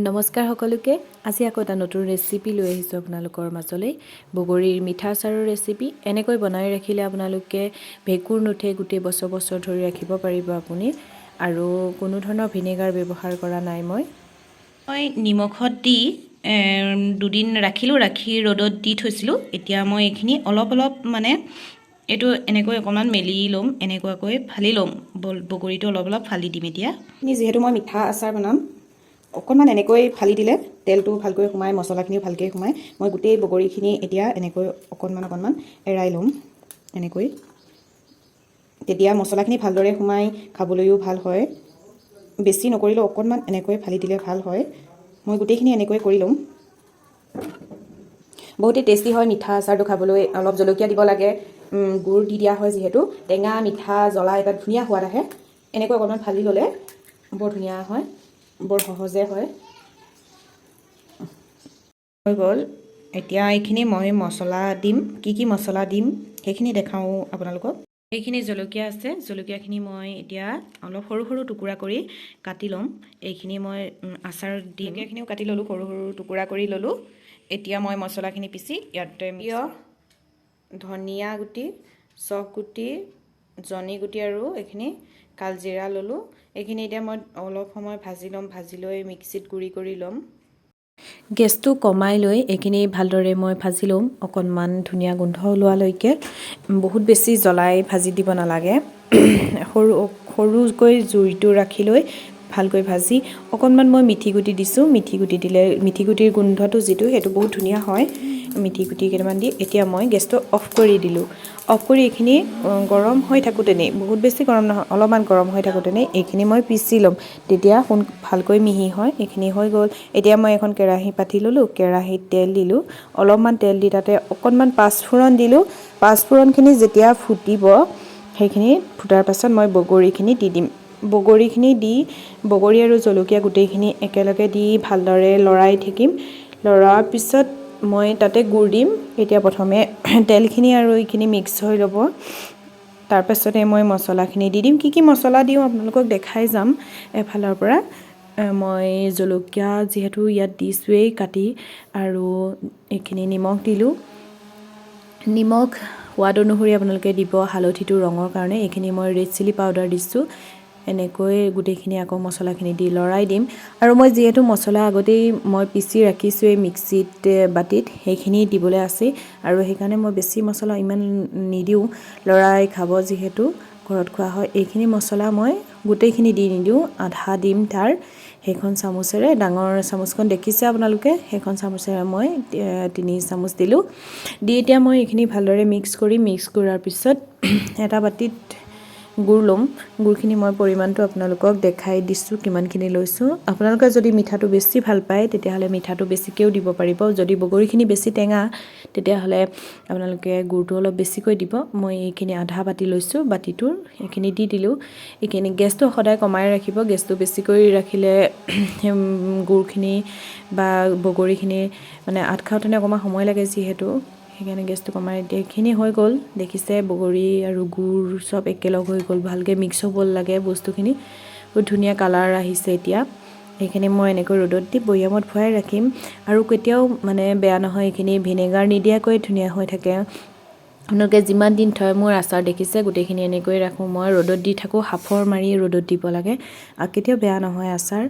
নমস্কাৰ সকলোকে আজি আকৌ এটা নতুন ৰেচিপি লৈ আহিছোঁ আপোনালোকৰ মাজলৈ বগৰীৰ মিঠা আচাৰৰ ৰেচিপি এনেকৈ বনাই ৰাখিলে আপোনালোকে ভেঁকুৰ নুঠে গোটেই বছৰ ধৰি ৰাখিব পাৰিব আপুনি আৰু কোনো ধৰণৰ ভিনেগাৰ ব্যৱহাৰ কৰা নাই মই নিমখত দি দুদিন ৰাখিলোঁ ৰাখি ৰ'দত দি থৈছিলোঁ এতিয়া মই এইখিনি অলপ মানে এইটো এনেকৈ অকণমান মেলি ল'ম এনেকুৱাকৈ ফালি ল'ম বগৰীটো অলপ ফালি দিম এতিয়া যিহেতু মই মিঠা আচাৰ বনাম অকণমান এনেকৈ ফালি দিলে তেলটো ভালকৈ সোমাই মছলাখিনিও ভালকৈ সোমাই মই গোটেই বগৰীখিনি এতিয়া এনেকৈ অকণমান এৰাই ল'ম এনেকৈ তেতিয়া মছলাখিনি ভালদৰে সোমাই খাবলৈও ভাল হয় বেছি নকৰিলেও অকণমান এনেকৈ ফালি দিলে ভাল হয় মই গোটেইখিনি এনেকৈ কৰি ল'ম বহুতেই টেষ্টি হয় মিঠা আচাৰটো খাবলৈ অলপ জলকীয়া দিব লাগে গুড় দি দিয়া হয় যিহেতু টেঙা মিঠা জ্বলা এটা ধুনীয়া সোৱাদ আহে এনেকৈ অকণমান ফালি ল'লে বৰ ধুনীয়া হয় বৰ সহজে হয় হৈ গ'ল এতিয়া এইখিনি মই মছলা দিম কি মছলা দিম সেইখিনি দেখাওঁ আপোনালোকক এইখিনি জলকীয়া আছে জলকীয়াখিনি মই এতিয়া অলপ সৰু টুকুৰা কৰি কাটি ল'ম এইখিনি মই আচাৰ জলকীয়াখিনিও কাটি ল'লোঁ সৰু টুকুৰা কৰি ল'লোঁ এতিয়া মই মছলাখিনি পিচি ইয়াতে ধনিয়া গুটি চফ গুটি জনি গুটি আৰু এইখিনি কালজিৰা ল'লোঁ এইখিনি এতিয়া মই অলপ সময় ভাজি ল'ম ভাজি লৈ মিক্সিত গুড়ি কৰি ল'ম গেছটো কমাই লৈ এইখিনি ভালদৰে মই ভাজি ল'ম অকণমান ধুনীয়া গোন্ধ ওলোৱালৈকে বহুত বেছি জ্বলাই ভাজি দিব নালাগে সৰুকৈ জুইটো ৰাখি লৈ ভালকৈ ভাজি অকণমান মই মিঠি গুটি দিছোঁ মিঠি গুটি দিলে মিঠি গুটিৰ গোন্ধটো যিটো সেইটো বহুত ধুনীয়া হয় মিঠি গুটি কেইটামান দি এতিয়া মই গেছটো অফ কৰি দিলোঁ অফ কৰি এইখিনি গৰম হৈ থাকোঁতেনে বহুত বেছি গৰম নহয় অলপমান গৰম হৈ থাকোঁতেনে এইখিনি মই পিচি ল'ম তেতিয়া ভালকৈ মিহি হয় এইখিনি হৈ গ'ল এতিয়া মই এখন কেৰাহী পাতি ল'লোঁ কেৰাহীত তেল দিলোঁ অলপমান তেল দি তাতে অকণমান পাঁচফোৰণ দিলোঁ পাঁচফোৰণখিনি যেতিয়া ফুটিব সেইখিনি ফুটাৰ পাছত মই বগৰীখিনি দি দিম বগৰীখিনি দি বগৰী আৰু জলকীয়া গোটেইখিনি একেলগে দি ভালদৰে লৰাই থাকিম লৰাৰ পিছত মই তাতে গুড় দিম এতিয়া প্ৰথমে তেলখিনি আৰু এইখিনি মিক্স হৈ ল'ব তাৰপাছতে মই মছলাখিনি দি দিম কি মছলা দিওঁ আপোনালোকক দেখাই যাম এফালৰ পৰা মই জলকীয়া যিহেতু ইয়াত দিছোঁৱেই কাটি আৰু এইখিনি নিমখ দিলোঁ নিমখ সোৱাদ অনুসৰি আপোনালোকে দিব হালধিটো ৰঙৰ কাৰণে এইখিনি মই ৰেড চিলি পাউডাৰ দিছোঁ এনেকৈ গোটেইখিনি আকৌ মছলাখিনি দি লৰাই দিম আৰু মই যিহেতু মছলা আগতেই মই পিচি ৰাখিছোঁৱেই মিক্সিত বাতিত সেইখিনি দিবলৈ আছে আৰু সেইকাৰণে মই বেছি মছলা ইমান নিদিওঁ লৰাই খাব যিহেতু ঘৰত খোৱা হয় এইখিনি মছলা মই গোটেইখিনি দি নিদিওঁ আধা দিম তাৰ সেইখন চামুচেৰে ডাঙৰ চামুচখন দেখিছে আপোনালোকে সেইখন চামুচেৰে মই 3 চামুচ দিলোঁ দি এতিয়া মই এইখিনি ভালদৰে মিক্স কৰাৰ পিছত এটা বাতিত গুড় ল'ম গুড়খিনি মই পৰিমাণটো আপোনালোকক দেখাই দিছোঁ কিমানখিনি লৈছোঁ আপোনালোকে যদি মিঠাটো বেছি ভাল পায় তেতিয়াহ'লে মিঠাটো বেছিকৈও দিব পাৰিব যদি বগৰীখিনি বেছি টেঙা তেতিয়াহ'লে আপোনালোকে গুড়টো অলপ বেছিকৈ দিব মই এইখিনি আধা বাতি লৈছোঁ বাতিটোৰ এইখিনি দি দিলোঁ এইখিনি গেছটো সদায় কমাই ৰাখিব গেছটো বেছিকৈ ৰাখিলে গুড়খিনি বা বগৰীখিনি মানে আঠ খাওঁতেনে অকণমান সময় লাগে যিহেতু সেইকাৰণে গেছটো কমাই দিয়ে এইখিনি হৈ গ'ল দেখিছে বগৰী আৰু গুড় চব একেলগ হৈ গ'ল ভালকৈ মিক্স হ'ব লাগে বস্তুখিনি বহুত ধুনীয়া কালাৰ আহিছে এতিয়া এইখিনি মই এনেকৈ ৰ'দত দি বৈয়ামত ভৰাই ৰাখিম আৰু কেতিয়াও মানে বেয়া নহয় এইখিনি ভিনেগাৰ নিদিয়াকৈ ধুনীয়া হৈ থাকে আপোনালোকে যিমান দিন থয় মোৰ আচাৰ দেখিছে গোটেইখিনি এনেকৈ ৰাখোঁ মই ৰ'দত দি থাকোঁ সাফৰ মাৰি ৰ'দত দিব লাগে আৰু কেতিয়াও বেয়া নহয় আচাৰ